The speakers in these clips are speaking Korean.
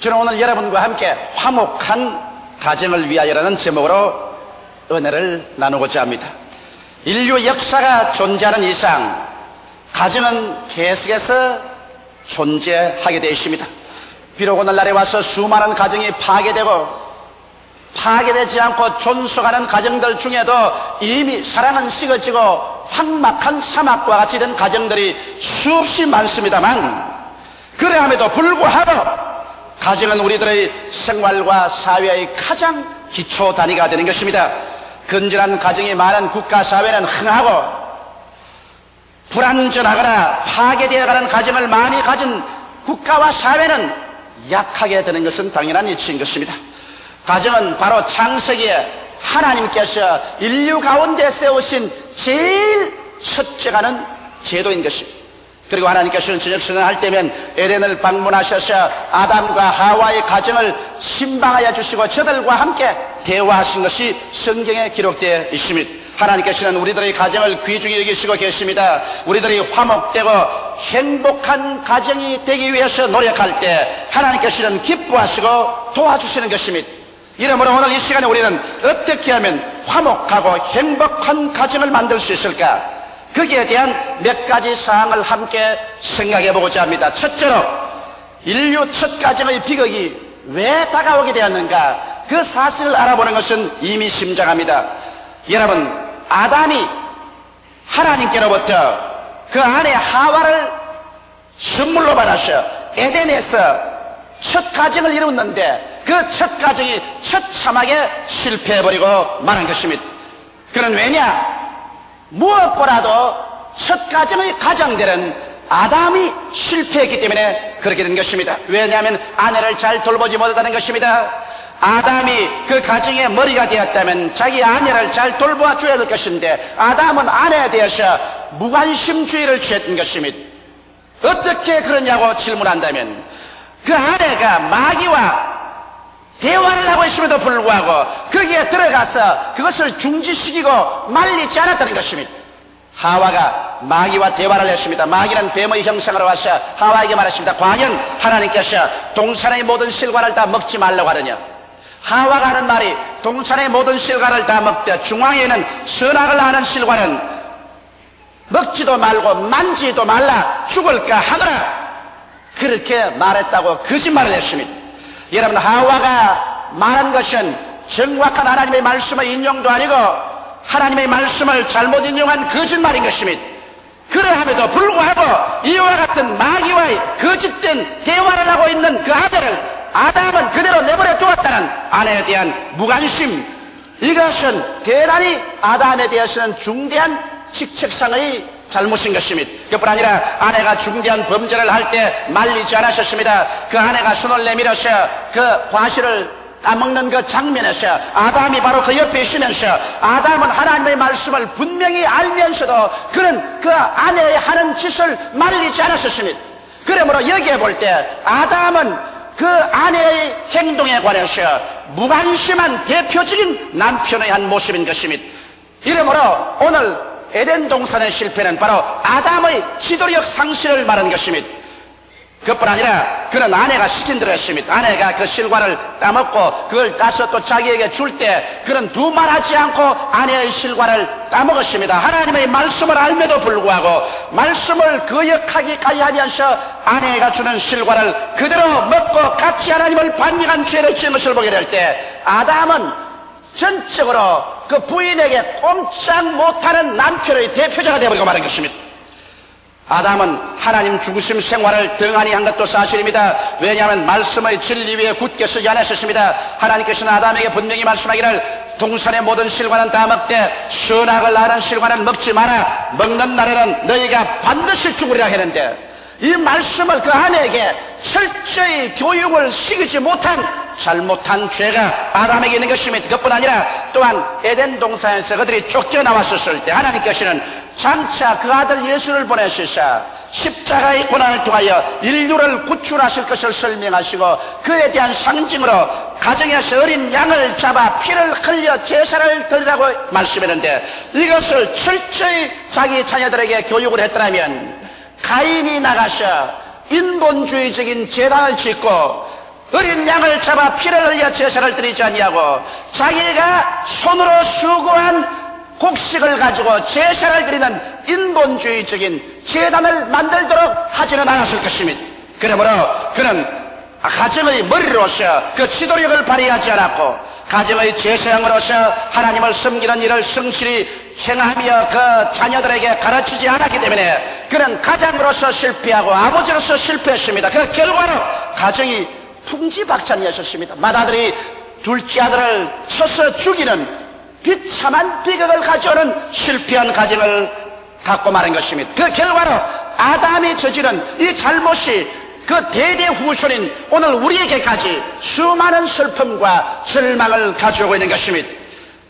저는 오늘 여러분과 함께 화목한 가정을 위하여라는 제목으로 은혜를 나누고자 합니다. 인류 역사가 존재하는 이상 가정은 계속해서 존재하게 되어 있습니다. 비록 오늘날에 와서 수많은 가정이 파괴되지 않고 존속하는 가정들 중에도 이미 사랑은 식어지고 황막한 사막과 같이 된 가정들이 수없이 많습니다만, 그러함에도 불구하고 가정은 우리들의 생활과 사회의 가장 기초 단위가 되는 것입니다. 건전한 가정이 많은 국가 사회는 흥하고, 불안전하거나 파괴되어가는 가정을 많이 가진 국가와 사회는 약하게 되는 것은 당연한 이치인 것입니다. 가정은 바로 창세기에 하나님께서 인류 가운데 세우신 제일 첫째가는 제도인 것입니다. 그리고 하나님께서는 저녁 선언할 때면 에덴을 방문하셔서 아담과 하와의 가정을 신방하여 주시고 저들과 함께 대화하신 것이 성경에 기록되어 있습니다. 하나님께서는 우리들의 가정을 귀중히 여기시고 계십니다. 우리들이 화목되고 행복한 가정이 되기 위해서 노력할 때 하나님께서는 기뻐하시고 도와주시는 것입니다. 이러므로 오늘 이 시간에 우리는 어떻게 하면 화목하고 행복한 가정을 만들 수 있을까? 거기에 대한 몇 가지 사항을 함께 생각해 보고자 합니다. 첫째로, 인류 첫 가정의 비극이 왜 다가오게 되었는가? 그 사실을 알아보는 것은 이미 심장합니다. 여러분, 아담이 하나님께로부터 그 아내 하와를 선물로 받아서 에덴에서 첫 가정을 이루었는데 그 첫 가정이 처참하게 실패해버리고 마는 것입니다. 그는 왜냐? 무엇보다도 첫 가정의 가장들은 아담이 실패했기 때문에 그렇게 된 것입니다. 왜냐하면 아내를 잘 돌보지 못했다는 것입니다. 아담이 그 가정의 머리가 되었다면 자기 아내를 잘 돌보아 줘야 될 것인데 아담은 아내에 대해서 무관심주의를 취했던 것입니다. 어떻게 그러냐고 질문한다면 그 아내가 마귀와 대화를 하고 있음에도 불구하고 거기에 들어가서 그것을 중지시키고 말리지 않았다는 것입니다. 하와가 마귀와 대화를 했습니다. 마귀는 뱀의 형상으로 와서 하와에게 말했습니다. 과연 하나님께서 동산의 모든 실과를 다 먹지 말라고 하느냐? 하와가 하는 말이 동산의 모든 실과를 다 먹되 중앙에는 선악을 하는 실과는 먹지도 말고 만지도 말라, 죽을까 하거라, 그렇게 말했다고 거짓말을 했습니다. 여러분, 하와가 말한 것은 정확한 하나님의 말씀의 인용도 아니고 하나님의 말씀을 잘못 인용한 거짓말인 것입니다. 그러함에도 불구하고 이와 같은 마귀와의 거짓된 대화를 하고 있는 그 아들을 아담은 그대로 내버려 두었다는 아내에 대한 무관심, 이것은 대단히 아담에 대해서는 중대한 직책상의 잘못인 것입니다. 그뿐 아니라 아내가 중대한 범죄를 할 때 말리지 않으셨습니다. 그 아내가 손을 내밀어서 그 과실을 따먹는 그 장면에서 아담이 바로 그 옆에 있으면서 아담은 하나님의 말씀을 분명히 알면서도 그는 그 아내의 하는 짓을 말리지 않았었습니다. 그러므로 여기에 볼 때 아담은 그 아내의 행동에 관해서 무관심한 대표적인 남편의 한 모습인 것입니다. 이러므로 오늘 에덴 동산의 실패는 바로 아담의 지도력 상실을 말하는 것입니다. 그뿐 아니라 그는 아내가 시킨 대로 했습니다. 아내가 그 실과를 따먹고 그걸 따서 또 자기에게 줄 때 그는 두말하지 않고 아내의 실과를 따먹었습니다. 하나님의 말씀을 알면도 불구하고 말씀을 거역하기까지 하면서 아내가 주는 실과를 그대로 먹고 같이 하나님을 반역한 죄를 지은 것을 보게 될 때 아담은 전적으로 그 부인에게 꼼짝 못하는 남편의 대표자가 되어버리고 마는 것입니다. 아담은 하나님 죽으심 생활을 등한히 한 것도 사실입니다. 왜냐하면 말씀의 진리 위에 굳게 서지 않았었습니다. 하나님께서는 아담에게 분명히 말씀하기를 동산의 모든 실과는 다 먹되 선악을 아는 실과는 먹지 마라. 먹는 날에는 너희가 반드시 죽으리라 했는데 이 말씀을 그 아내에게 철저히 교육을 시키지 못한 잘못한 죄가 아담에게 있는 것입니다. 그뿐 아니라 또한 에덴 동산에서 그들이 쫓겨나왔었을 때 하나님께서는 장차 그 아들 예수를 보내시사 십자가의 고난을 통하여 인류를 구출하실 것을 설명하시고 그에 대한 상징으로 가정에서 어린 양을 잡아 피를 흘려 제사를 드리라고 말씀했는데 이것을 철저히 자기 자녀들에게 교육을 했더라면 가인이 나가서 인본주의적인 제단을 짓고 어린 양을 잡아 피를 흘려 제사를 드리지 아니하고 자기가 손으로 수고한 곡식을 가지고 제사를 드리는 인본주의적인 제단을 만들도록 하지는 않았을 것입니다. 그러므로 그는 가정의 머리로서 그 지도력을 발휘하지 않았고 가정의 제사장으로서 하나님을 섬기는 일을 성실히 행하며 그 자녀들에게 가르치지 않았기 때문에 그는 가장으로서 실패하고 아버지로서 실패했습니다. 그 결과로 가정이 풍지박산이었습니다. 맏아들이 둘째 아들을 쳐서 죽이는 비참한 비극을 가져오는 실패한 가정을 갖고 마는 것입니다. 그 결과로 아담이 저지른 이 잘못이 그 대대후손인 오늘 우리에게까지 수많은 슬픔과 절망을 가져오고 있는 것입니다.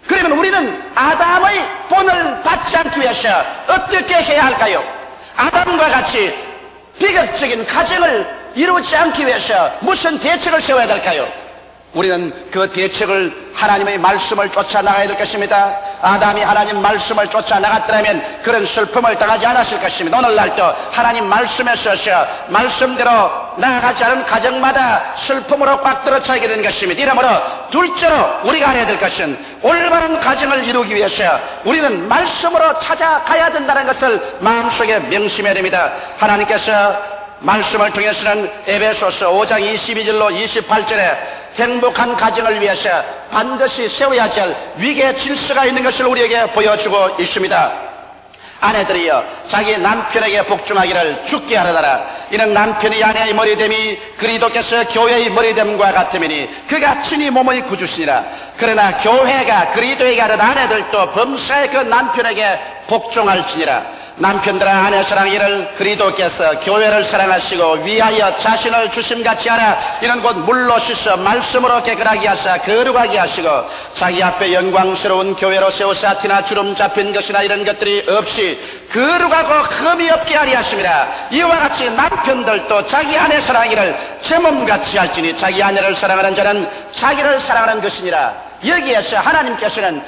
그러면 우리는 아담의 본을 받지 않기 위해서 어떻게 해야 할까요? 아담과 같이 비극적인 가정을 이루지 않기 위해서 무슨 대책을 세워야 될까요? 우리는 그 대책을 하나님의 말씀을 쫓아 나가야 될 것입니다. 아담이 하나님 말씀을 쫓아 나갔더라면 그런 슬픔을 당하지 않았을 것입니다. 오늘날도 하나님 말씀에 서서 말씀대로 나아가지 않은 가정마다 슬픔으로 꽉 들어차게 되는 것입니다. 이러므로 둘째로 우리가 해야 될 것은 올바른 가정을 이루기 위해서 우리는 말씀으로 찾아가야 된다는 것을 마음속에 명심해야 됩니다. 하나님께서 말씀을 통해서는 에베소서 5장 22절로 28절에 행복한 가정을 위해서 반드시 세워야 할 위계 질서가 있는 것을 우리에게 보여주고 있습니다. 아내들이여 자기 남편에게 복종하기를 주께 하라더라. 이는 남편이 아내의 머리됨이 그리스도께서 교회의 머리됨과 같으니 그가 친히 몸의 구주시니라. 그러나 교회가 그리스도에게 하는 아내들도 범사에 그 남편에게 복종할지니라. 남편들아 아내 사랑하기를 그리스도께서 교회를 사랑하시고 위하여 자신을 주심같이 하라. 이는 곧 물로 씻어 말씀으로 깨끗하게 하사 거룩하게 하시고 자기 앞에 영광스러운 교회로 세우사 티나 주름 잡힌 것이나 이런 것들이 없이 거룩하고 흠이 없게 하리 하심이라. 이와 같이 남편들도 자기 아내 사랑하기를 제 몸같이 할지니 자기 아내를 사랑하는 자는 자기를 사랑하는 것이니라. 여기에서 하나님께서는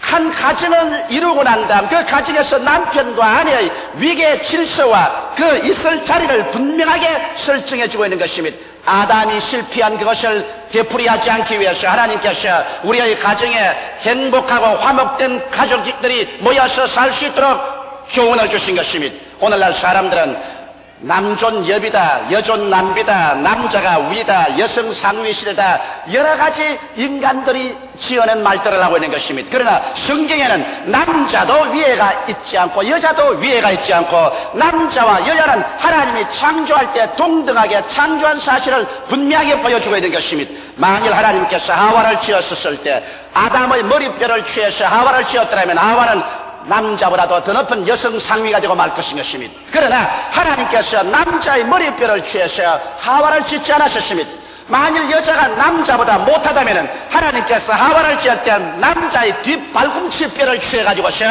한 가정을 이루고 난 다음 그 가정에서 남편과 아내의 위계 질서와 그 있을 자리를 분명하게 설정해주고 있는 것입니다. 아담이 실패한 그것을 되풀이하지 않기 위해서 하나님께서 우리의 가정에 행복하고 화목된 가족들이 모여서 살 수 있도록 교훈을 주신 것입니다. 오늘날 사람들은 남존 여비다, 여존 남비다, 남자가 위다, 여성 상위 시대다, 여러 가지 인간들이 지어낸 말들을 하고 있는 것입니다. 그러나 성경에는 남자도 위에가 있지 않고 여자도 위에가 있지 않고 남자와 여자는 하나님이 창조할 때 동등하게 창조한 사실을 분명하게 보여주고 있는 것입니다. 만일 하나님께서 하와를 지었을 때 아담의 머리뼈를 취해서 하와를 지었더라면 하와는 남자보다도 더 높은 여성 상위가 되고 말 것입니다. 그러나 하나님께서 남자의 머리뼈를 취해서 하와를 짓지 않으셨습니다. 만일 여자가 남자보다 못하다면 하나님께서 하와를 지을 때 남자의 뒷발꿈치 뼈를 취해가지고서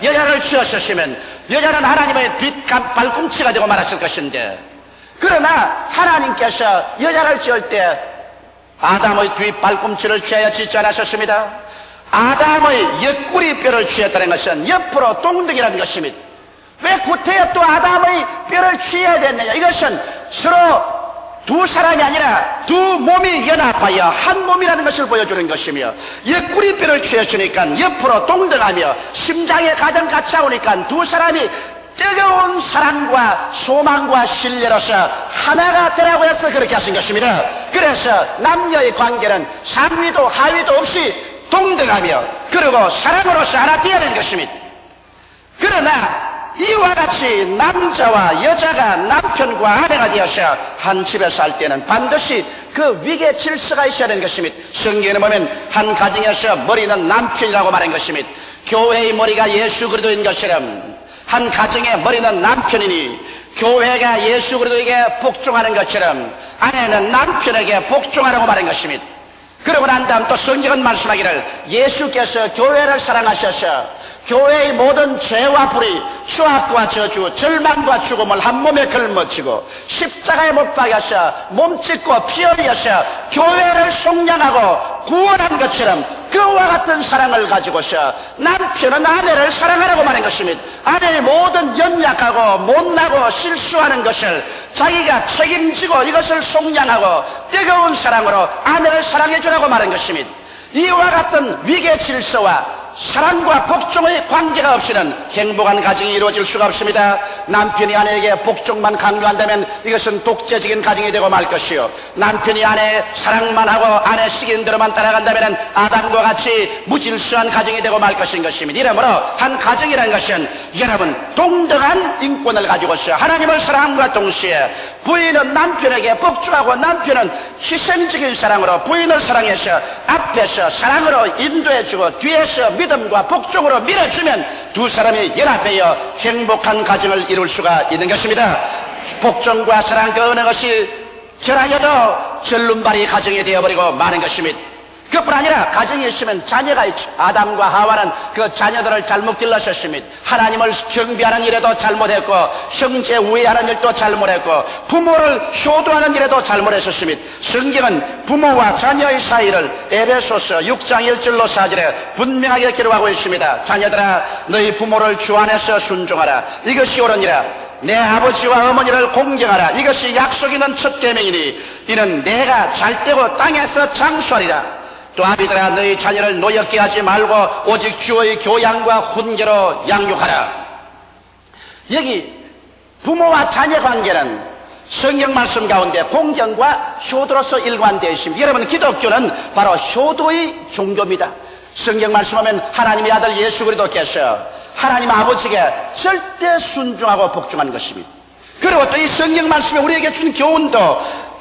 여자를 지었으시면 여자는 하나님의 뒷발꿈치가 되고 말았을 것인데, 그러나 하나님께서 여자를 지을 때 아담의 뒷발꿈치를 취하여 짓지 않으셨습니다. 아담의 옆구리 뼈를 취했다는 것은 옆으로 동등이라는 것입니다. 왜 구태여 또 아담의 뼈를 취해야 됐느냐? 이것은 서로 두 사람이 아니라 두 몸이 연합하여 한 몸이라는 것을 보여주는 것이며, 옆구리 뼈를 취했으니까 옆으로 동등하며 심장에 가장 같이 하오니까 두 사람이 뜨거운 사랑과 소망과 신뢰로서 하나가 되라고 해서 그렇게 하신 것입니다. 그래서 남녀의 관계는 상위도 하위도 없이 동등하며 그리고 사랑으로서 하나 되어야 되는 것입니다. 그러나 이와 같이 남자와 여자가 남편과 아내가 되어서 한 집에 살 때는 반드시 그 위계 질서가 있어야 되는 것입니다. 성경에 보면 한 가정에서 머리는 남편이라고 말한 것입니다. 교회의 머리가 예수 그리스도인 것처럼 한 가정의 머리는 남편이니 교회가 예수 그리스도에게 복종하는 것처럼 아내는 남편에게 복종하라고 말한 것입니다. 그러고 난 다음 또 성경은 말씀하기를 예수께서 교회를 사랑하셔서 교회의 모든 죄와 불의, 수악과 저주, 절망과 죽음을 한 몸에 걸머지고 십자가에 못 박아서 몸 찢고 피 흘려서 교회를 속량하고 구원한 것처럼 그와 같은 사랑을 가지고서 남편은 아내를 사랑하라고 말한 것입니다. 아내의 모든 연약하고 못나고 실수하는 것을 자기가 책임지고 이것을 속량하고 뜨거운 사랑으로 아내를 사랑해 주라고 말한 것입니다. 이와 같은 위계 질서와 사랑과 복종의 관계가 없이는 행복한 가정이 이루어질 수가 없습니다. 남편이 아내에게 복종만 강요한다면 이것은 독재적인 가정이 되고 말 것이요, 남편이 아내의 사랑만 하고 아내 시키는 대로만 따라간다면 아담과 같이 무질서한 가정이 되고 말 것인 것입니다. 이러므로 한 가정이라는 것은 여러분 동등한 인권을 가지고서 하나님을 사랑함과 동시에 부인은 남편에게 복종하고 남편은 희생적인 사랑으로 부인을 사랑해서 앞에서 사랑으로 인도해주고 뒤에서 믿음과 복종으로 밀어주면 두 사람이 연합하여 행복한 가정을 이룰 수가 있는 것입니다. 복종과 사랑 그 어느 것이 결하여도 절름발이 가정이 되어버리고 마는 것입니다. 그뿐 아니라 가정에 있으면 자녀가 있죠. 아담과 하와는 그 자녀들을 잘못 길러셨습니다. 하나님을 경배하는 일에도 잘못했고 형제 우애하는 일도 잘못했고 부모를 효도하는 일에도 잘못했었습니다. 성경은 부모와 자녀의 사이를 에베소서 6장 1절로 4절에 분명하게 기록하고 있습니다. 자녀들아 너희 부모를 주 안에서 순종하라. 이것이 옳으니라. 내 아버지와 어머니를 공경하라. 이것이 약속 있는 첫 계명이니 이는 내가 잘되고 땅에서 장수하리라. 또 아비들아 너희 자녀를 노엽게 하지 말고 오직 주의 교양과 훈계로 양육하라. 여기 부모와 자녀 관계는 성경 말씀 가운데 공경과 효도로서 일관되어 있습니다. 여러분 기독교는 바로 효도의 종교입니다. 성경 말씀하면 하나님의 아들 예수 그리스도께서 하나님 아버지께 절대 순종하고 복종하는 것입니다. 그리고 또 이 성경 말씀에 우리에게 준 교훈도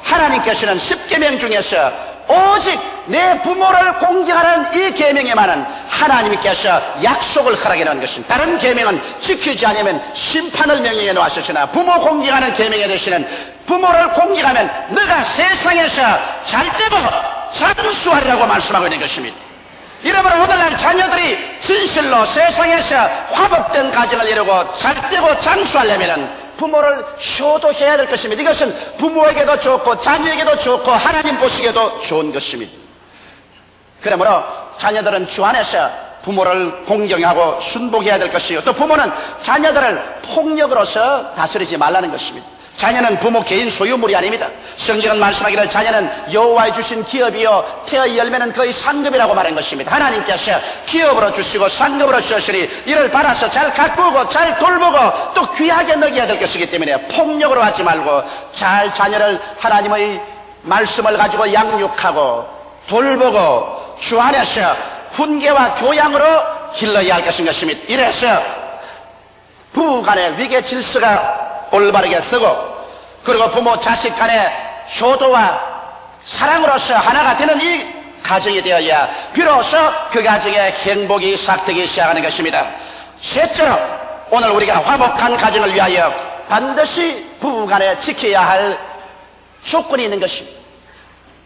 하나님께서는 10계명 중에서 오직 내 부모를 공경하는 이 계명에만은 하나님께서 약속을 허락해 놓은 것입니다. 다른 계명은 지키지 않으면 심판을 명령해 놓았으나 부모 공경하는 계명에 대해서는 부모를 공경하면 너가 세상에서 잘되고 장수하리라고 말씀하고 있는 것입니다. 여러분 오늘날 자녀들이 진실로 세상에서 화복된 가정을 이루고 잘되고 장수하려면 부모를 효도해야 될 것입니다. 이것은 부모에게도 좋고 자녀에게도 좋고 하나님 보시기에도 좋은 것입니다. 그러므로 자녀들은 주 안에서 부모를 공경하고 순복해야 될 것이요, 또 부모는 자녀들을 폭력으로서 다스리지 말라는 것입니다. 자녀는 부모 개인 소유물이 아닙니다. 성경은 말씀하기를 자녀는 여호와의 주신 기업이요 태의 열매는 거의 상급이라고 말한 것입니다. 하나님께서 기업으로 주시고 상급으로 주시니 이를 받아서 잘 가꾸고 잘 돌보고 또 귀하게 먹여야 될 것이기 때문에 폭력으로 하지 말고 잘 자녀를 하나님의 말씀을 가지고 양육하고 돌보고 주 안에서 훈계와 교양으로 길러야 할 것인 것입니다. 이래서 부부 간의 위계 질서가 올바르게 쓰고 그리고 부모 자식 간의 효도와 사랑으로서 하나가 되는 이 가정이 되어야 비로소 그 가정의 행복이 싹트기 시작하는 것입니다. 셋째로 오늘 우리가 화목한 가정을 위하여 반드시 부부 간에 지켜야 할 조건이 있는 것입니다.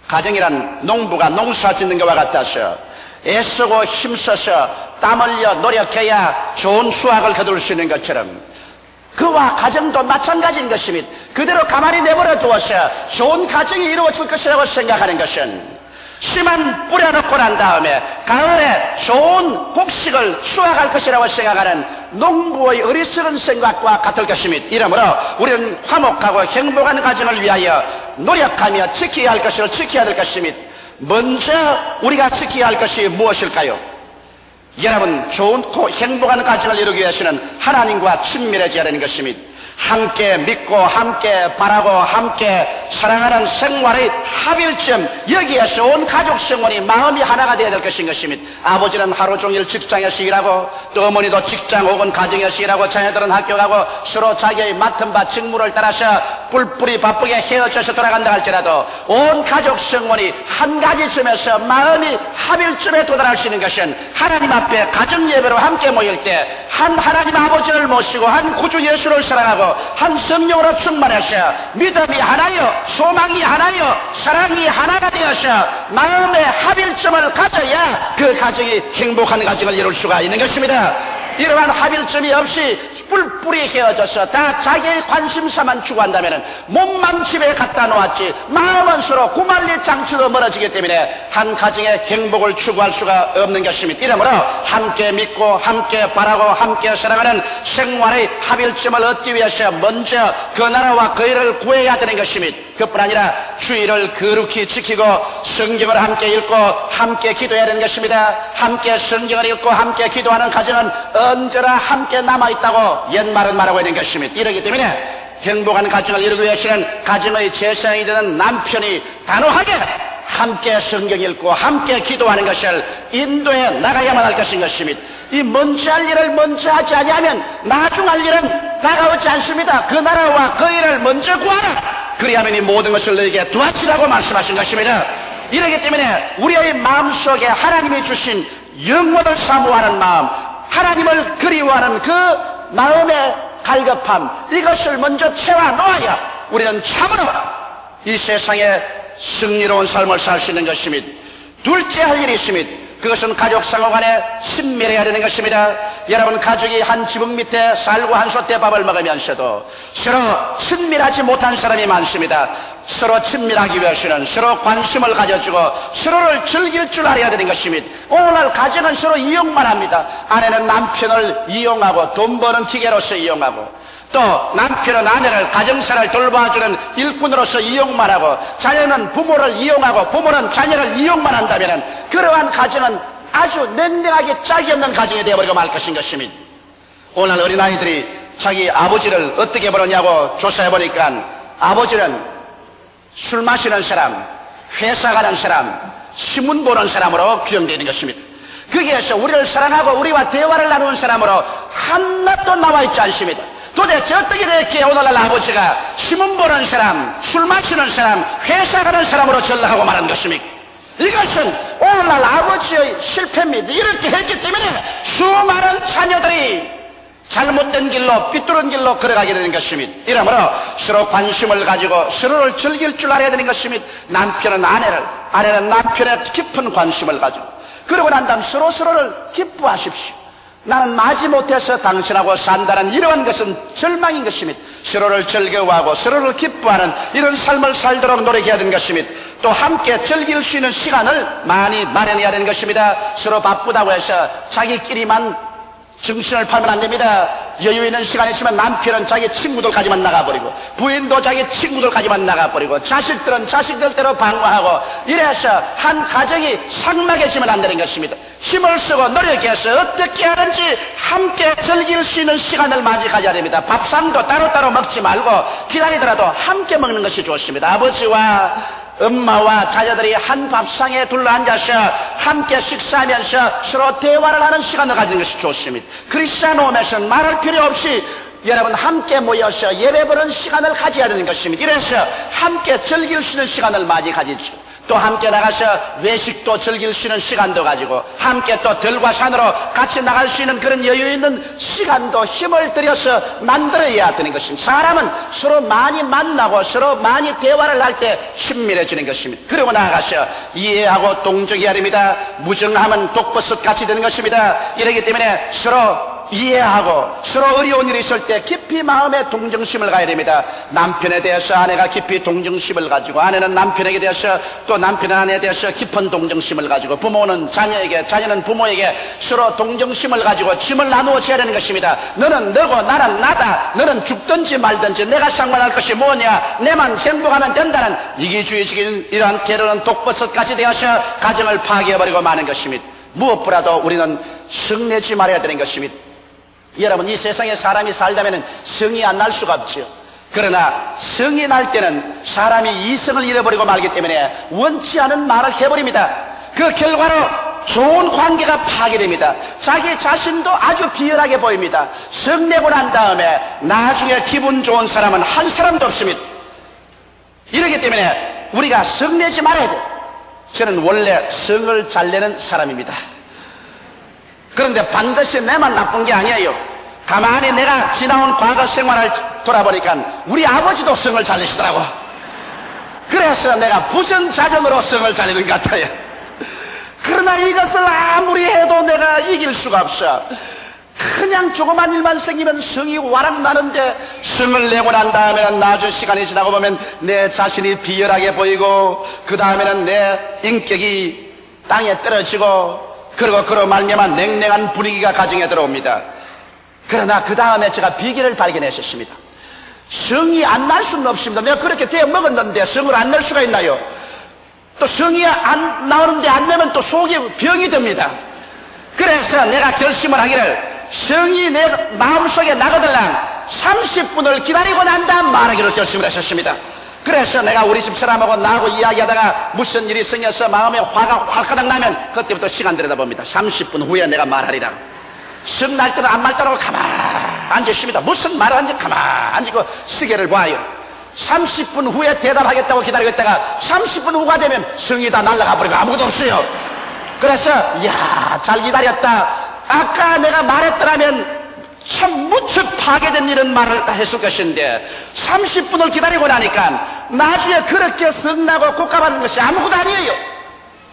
가정이란 농부가 농사 짓는 것과 같아서 애쓰고 힘써서 땀 흘려 노력해야 좋은 수확을 거둘 수 있는 것처럼 그와 가정도 마찬가지인 것입니다. 그대로 가만히 내버려 두어서 좋은 가정이 이루어질 것이라고 생각하는 것은 씨만 뿌려놓고 난 다음에 가을에 좋은 곡식을 수확할 것이라고 생각하는 농부의 어리석은 생각과 같을 것입니다. 이러므로 우리는 화목하고 행복한 가정을 위하여 노력하며 지켜야 할 것을 지켜야 될 것입니다. 먼저 우리가 지켜야 할 것이 무엇일까요? 여러분 좋고 행복한 가정을 이루기 위해서는 하나님과 친밀해져야 되는 것입니다. 함께 믿고 함께 바라고 함께 사랑하는 생활의 합일점, 여기에서 온 가족 생활이 마음이 하나가 되어야 될 것인 것입니다. 아버지는 하루 종일 직장에서 일하고 또 어머니도 직장 혹은 가정에서 일하고 자녀들은 학교 가고 서로 자기의 맡은 바 직무를 따라서 뿔뿔이 바쁘게 헤어져서 돌아간다 할지라도 온 가족 생활이 한 가지 점에서 마음이 합일점에 도달할 수 있는 것은 하나님 앞에 가정 예배로 함께 모일 때 한 하나님 아버지를 모시고 한 구주 예수를 사랑하고 한 성령으로 충만해서 믿음이 하나요 소망이 하나요 사랑이 하나가 되어서 마음의 합일점을 가져야 그 가정이 행복한 가정을 이룰 수가 있는 것입니다. 이러한 합일점이 없이 뿔뿔이 헤어져서 다 자기의 관심사만 추구한다면 몸만 집에 갖다 놓았지 마음은 서로 구만리 장치로 멀어지기 때문에 한 가정의 행복을 추구할 수가 없는 것입니다. 이러므로 함께 믿고 함께 바라고 함께 사랑하는 생활의 합일점을 얻기 위해서 먼저 그 나라와 그 일을 구해야 되는 것입니다. 그뿐 아니라 주의를 거룩히 지키고 성경을 함께 읽고 함께 기도해야 되는 것입니다. 함께 성경을 읽고 함께 기도하는 가정은 언제나 함께 남아있다고 옛말은 말하고 있는 것입니다. 이러기 때문에 행복한 가정을 이루기 위해서는 가정의 재생이 되는 남편이 단호하게 함께 성경 읽고 함께 기도하는 것을 인도해 나가야만 할 것인 것입니다. 이 먼저 할 일을 먼저 하지 아니하면 나중할 일은 다가오지 않습니다. 그 나라와 그 일을 먼저 구하라. 그리하면 이 모든 것을 너에게 도와주라고 말씀하신 것입니다. 이러기 때문에 우리의 마음속에 하나님이 주신 영원을 사모하는 마음, 하나님을 그리워하는 그 마음의 갈급함, 이것을 먼저 채워 놓아야 우리는 참으로 이 세상에 승리로운 삶을 살 수 있는 것입니다. 둘째 할 일이 있습니다. 그것은 가족 상호 간에 친밀해야 되는 것입니다. 여러분, 가족이 한 지붕 밑에 살고 한 솥대 밥을 먹으면서도 서로 친밀하지 못한 사람이 많습니다. 서로 친밀하기 위해서는 서로 관심을 가져주고 서로를 즐길 줄 알아야 되는 것입니다. 오늘날 가정은 서로 이용만 합니다. 아내는 남편을 이용하고 돈 버는 기계로서 이용하고, 또 남편은 아내를 가정사를 돌봐주는 일꾼으로서 이용만 하고, 자녀는 부모를 이용하고 부모는 자녀를 이용만 한다면 그러한 가정은 아주 냉랭하게 짝이 없는 가정이 되어버리고 말 것인 것입니다. 오늘 어린아이들이 자기 아버지를 어떻게 보느냐고 조사해보니까 아버지는 술 마시는 사람, 회사 가는 사람, 신문 보는 사람으로 규정되어 있는 것입니다. 거기에서 우리를 사랑하고 우리와 대화를 나누는 사람으로 하나도 나와 있지 않습니다. 도대체 어떻게 이렇게 오늘날 아버지가 신문 보는 사람, 술 마시는 사람, 회사 가는 사람으로 전락하고 말한 것입니까? 이것은 오늘날 아버지의 실패입니다. 이렇게 했기 때문에 수많은 자녀들이 잘못된 길로, 삐뚤은 길로 걸어가게 되는 것입니다. 이러므로 서로 관심을 가지고 서로를 즐길 줄 알아야 되는 것입니다. 남편은 아내를, 아내는 남편의 깊은 관심을 가지고, 그러고 난 다음 서로를 기뻐하십시오. 나는 마지못해서 당신하고 산다는 이러한 것은 절망인 것입니다. 서로를 즐거워하고 서로를 기뻐하는 이런 삶을 살도록 노력해야 되는 것입니다. 또 함께 즐길 수 있는 시간을 많이 마련해야 되는 것입니다. 서로 바쁘다고 해서 자기끼리만 정신을 팔면 안 됩니다. 여유 있는 시간이 있으면 남편은 자기 친구들까지만 나가버리고, 부인도 자기 친구들까지만 나가버리고, 자식들은 자식들대로 방황하고, 이래서 한 가정이 삭막해지면 안 되는 것입니다. 힘을 쓰고 노력해서 어떻게 하든지 함께 즐길 수 있는 시간을 많이 가져야 됩니다. 밥상도 따로따로 먹지 말고 기다리더라도 함께 먹는 것이 좋습니다. 아버지와 엄마와 자녀들이 한 밥상에 둘러앉아서 함께 식사하면서 서로 대화를 하는 시간을 가지는 것이 좋습니다. 크리스찬 홈에서는 말할 필요 없이 여러분 함께 모여서 예배 보는 시간을 가져야 되는 것입니다. 이래서 함께 즐길 수 있는 시간을 많이 가지죠. 또 함께 나가서 외식도 즐길 수 있는 시간도 가지고, 함께 또 들과 산으로 같이 나갈 수 있는 그런 여유 있는 시간도 힘을 들여서 만들어야 되는 것입니다. 사람은 서로 많이 만나고 서로 많이 대화를 할 때 친밀해지는 것입니다. 그리고 나아가서 이해하고 동정해야 됩니다. 무정하면 독버섯 같이 되는 것입니다. 이러기 때문에 서로 이해하고 서로 어려운 일이 있을 때 깊이 마음에 동정심을 가야 됩니다. 남편에 대해서 아내가 깊이 동정심을 가지고, 아내는 남편에게 대해서, 또 남편은 아내에 대해서 깊은 동정심을 가지고, 부모는 자녀에게, 자녀는 부모에게 서로 동정심을 가지고 짐을 나누어 져야 되는 것입니다. 너는 너고 나는 나다. 너는 죽든지 말든지 내가 상관할 것이 뭐냐, 내만 행복하면 된다는 이기주의적인 이러한 게으른 독버섯까지 되어서 가정을 파괴해버리고 마는 것입니다. 무엇보다도 우리는 성내지 말아야 되는 것입니다. 여러분, 이 세상에 사람이 살다면 성이 안 날 수가 없지요. 그러나 성이 날 때는 사람이 이성을 잃어버리고 말기 때문에 원치 않은 말을 해버립니다. 그 결과로 좋은 관계가 파괴됩니다. 자기 자신도 아주 비열하게 보입니다. 성내고 난 다음에 나중에 기분 좋은 사람은 한 사람도 없습니다. 이러기 때문에 우리가 성내지 말아야 돼. 저는 원래 성을 잘 내는 사람입니다. 그런데 반드시 내만 나쁜 게 아니에요. 가만히 내가 지나온 과거 생활을 돌아보니까 우리 아버지도 성을 잘 내시더라고. 그래서 내가 부전자전으로 성을 잘 내는 것 같아요. 그러나 이것을 아무리 해도 내가 이길 수가 없어. 그냥 조그만 일만 생기면 성이 와락 나는데, 성을 내고 난 다음에는 나중 시간이 지나고 보면 내 자신이 비열하게 보이고, 그 다음에는 내 인격이 땅에 떨어지고, 그리고 그로 말미암아 냉랭한 분위기가 가정에 들어옵니다. 그러나 그 다음에 제가 비결을 발견했었습니다. 성이 안 날 수는 없습니다. 내가 그렇게 되어 먹었는데 성을 안 낼 수가 있나요? 또 성이 안 나오는데 안 내면 또 속이 병이 듭니다. 그래서 내가 결심을 하기를, 성이 내 마음속에 나거들랑 30분을 기다리고 난 다음 말하기로 결심을 했었습니다. 그래서 내가 우리 집 사람하고 나하고 이야기하다가 무슨 일이 생겨서 마음에 화가 활가닥 나면 그때부터 시간 들여다봅니다. 30분 후에 내가 말하리라. 성 날 때는 안 말따라고 가만 앉으십니다. 무슨 말을 하는지 가만 앉고 시계를 봐요. 30분 후에 대답하겠다고 기다리고 있다가 30분 후가 되면 성이 다 날아가 버리고 아무것도 없어요. 그래서 이야, 잘 기다렸다. 아까 내가 말했더라면 참 무척 파괴된 이런 말을 했을 것인데 30분을 기다리고 나니까 나중에 그렇게 성나고 국가받는 것이 아무것도 아니에요.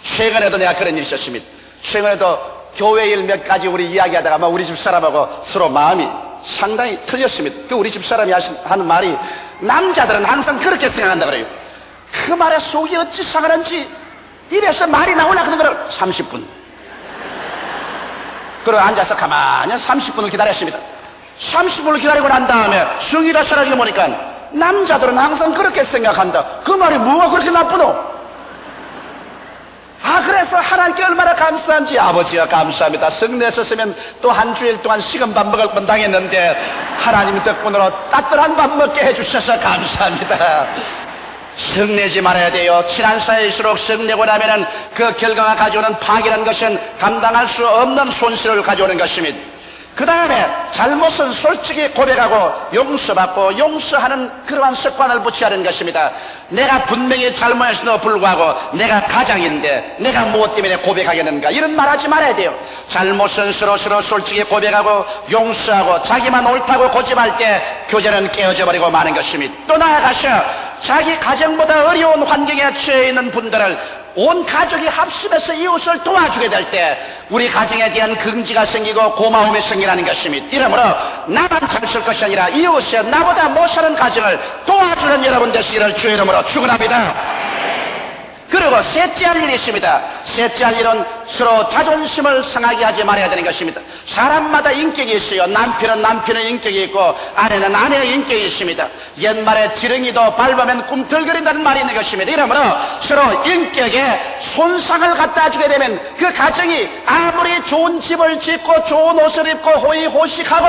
최근에도 내가 그런 일이 있었습니다. 최근에도 교회 일 몇 가지 우리 이야기하다가 막 우리 집 사람하고 서로 마음이 상당히 틀렸습니다. 그 우리 집 사람이 하는 말이, 남자들은 항상 그렇게 생각한다 그래요. 그 말에 속이 어찌 상하는지 입에서 말이 나오려고 하는 거를 30분. 그리고 앉아서 가만히 30분을 기다렸습니다. 30분을 기다리고 난 다음에 성이 다 사라지고 보니까 남자들은 항상 그렇게 생각한다. 그 말이 뭐가 그렇게 나쁘노? 그래서 하나님께 얼마나 감사한지. 아버지가 감사합니다. 성 내셨으면 또 한 주일 동안 식은 밥 먹을 뻔 당했는데 하나님 덕분으로 따뜻한 밥 먹게 해주셔서 감사합니다. 성내지 말아야 돼요. 친한 사이일수록 성내고 나면은 그 결과가 가져오는 파괴라는 것은 감당할 수 없는 손실을 가져오는 것입니다. 그 다음에 잘못은 솔직히 고백하고 용서받고 용서하는 그러한 습관을 붙여야 하는 것입니다. 내가 분명히 잘못했음에도 불구하고 내가 가장인데 내가 무엇 때문에 고백하겠는가, 이런 말 하지 말아야 돼요. 잘못은 서로 솔직히 고백하고 용서하고 자기만 옳다고 고집할 때 교제는 깨어져 버리고 마는 것입니다. 또 나아가서 자기 가정보다 어려운 환경에 처해 있는 분들을 온 가족이 합심해서 이웃을 도와주게 될 때 우리 가정에 대한 긍지가 생기고 고마움이 생기라는 것입니다. 이러므로 나만 잘 살 것이 아니라 이웃에 나보다 못 사는 가정을 도와주는 여러분 되시기를 주의 이름으로 축원합니다. 그리고 셋째 할 일이 있습니다. 셋째 할 일은 서로 자존심을 상하게 하지 말아야 되는 것입니다. 사람마다 인격이 있어요. 남편은 남편의 인격이 있고 아내는 아내의 인격이 있습니다. 옛말에 지렁이도 밟으면 꿈틀거린다는 말이 있는 것입니다. 이러므로 서로 인격에 손상을 갖다 주게 되면 그 가정이 아무리 좋은 집을 짓고 좋은 옷을 입고 호의호식하고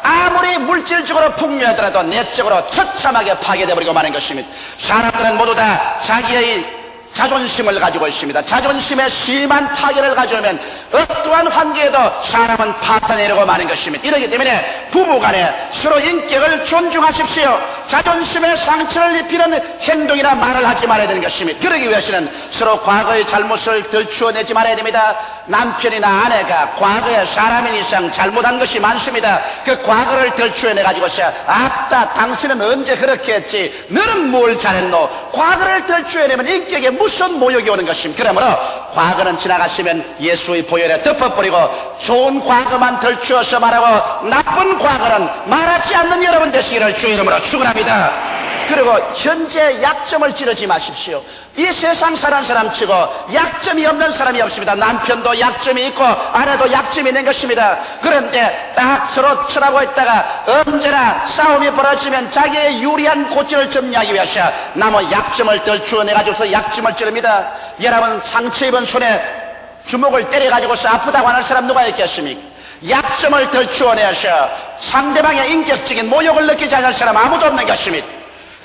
아무리 물질적으로 풍요하더라도 내적으로 처참하게 파괴되어버리고 마는 것입니다. 사람들은 모두 다 자기의 자존심을 가지고 있습니다. 자존심에 심한 파괴를 가져오면 어떠한 환경에도 사람은 파탄내려고 마는 것입니다. 이러기 때문에 부부간에 서로 인격을 존중하십시오. 자존심에 상처를 입히는 행동이나 말을 하지 말아야 되는 것입니다. 그러기 위해서는 서로 과거의 잘못을 들추어내지 말아야 됩니다. 남편이나 아내가 과거에 사람인 이상 잘못한 것이 많습니다. 그 과거를 들추어내가지고서 아따 당신은 언제 그렇게 했지, 너는 뭘 잘했노, 과거를 들추어내면 인격에 무슨 모욕이 오는 것입니다. 그러므로 과거는 지나갔으면 예수의 보혈에 덮어버리고 좋은 과거만 들추어서 말하고 나쁜 과거는 말하지 않는 여러분 되시기를 주의 이름으로 축원합니다. 그리고 현재 약점을 찌르지 마십시오. 이 세상 사는 사람 치고 약점이 없는 사람이 없습니다. 남편도 약점이 있고 아내도 약점이 있는 것입니다. 그런데 딱 서로 쳐다보고 있다가 언제나 싸움이 벌어지면 자기의 유리한 고치를 점리하기 위해서 남의 약점을 들추어내가지고서 약점을 찌릅니다. 여러분 상처 입은 손에 주먹을 때려가지고서 아프다고 하는 사람 누가 있겠습니까? 약점을 들추어내서 상대방의 인격적인 모욕을 느끼지 않을 사람 아무도 없는 것입니다.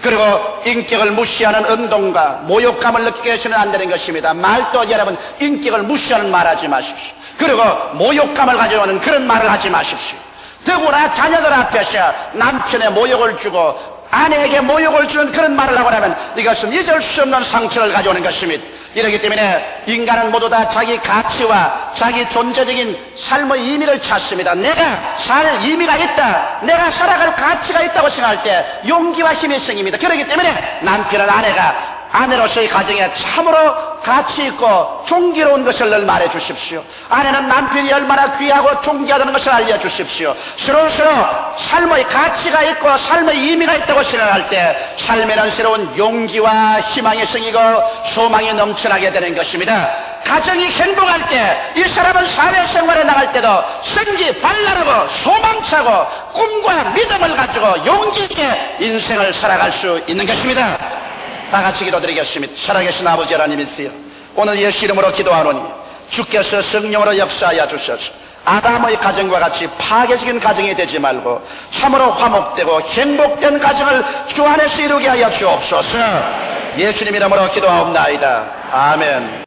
그리고 인격을 무시하는 운동과 모욕감을 느끼게 해서는 안 되는 것입니다. 말도 여러분 인격을 무시하는 말 하지 마십시오. 그리고 모욕감을 가져오는 그런 말을 하지 마십시오. 더구나 자녀들 앞에서 남편의 모욕을 주고 아내에게 모욕을 주는 그런 말을 하고 나면 이것은 잊을 수 없는 상처를 가져오는 것입니다. 이렇기 때문에 인간은 모두 다 자기 가치와 자기 존재적인 삶의 의미를 찾습니다. 내가 살 의미가 있다, 내가 살아갈 가치가 있다고 생각할 때 용기와 힘이 생깁니다. 그렇기 때문에 남편은 아내가 아내로서의 가정에 참으로 가치 있고 존귀로운 것을 늘 말해 주십시오. 아내는 남편이 얼마나 귀하고 존귀하다는 것을 알려주십시오. 서로서로 삶의 가치가 있고 삶의 의미가 있다고 생각할 때 삶에는 새로운 용기와 희망이 생기고 소망이 넘쳐나게 되는 것입니다. 가정이 행복할 때 이 사람은 사회생활에 나갈 때도 생기 발랄하고 소망차고 꿈과 믿음을 가지고 용기 있게 인생을 살아갈 수 있는 것입니다. 다 같이 기도드리겠습니다. 살아계신 아버지 하나님이시여, 오늘 예수 이름으로 기도하노니 주께서 성령으로 역사하여 주셔서 아담의 가정과 같이 파괴적인 가정이 되지 말고 참으로 화목되고 행복된 가정을 주 안에서 이루게 하여 주옵소서. 예수님 이름으로 기도하옵나이다. 아멘.